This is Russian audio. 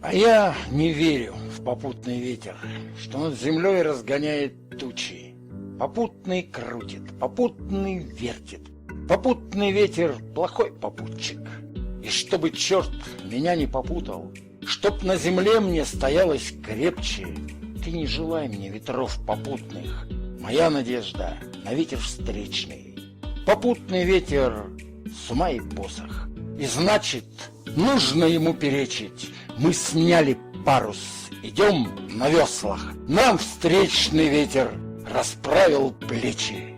А я не верю в попутный ветер, что над землей разгоняет тучи. Попутный крутит, попутный вертит. Попутный ветер — плохой попутчик. И чтобы черт меня не попутал, чтоб на земле мне стоялось крепче, ты не желай мне ветров попутных. Моя надежда на ветер встречный. Попутный ветер — с ума и посох. И значит, нужно ему перечить. Мы сняли парус, идем на веслах. Нам встречный ветер расправил плечи.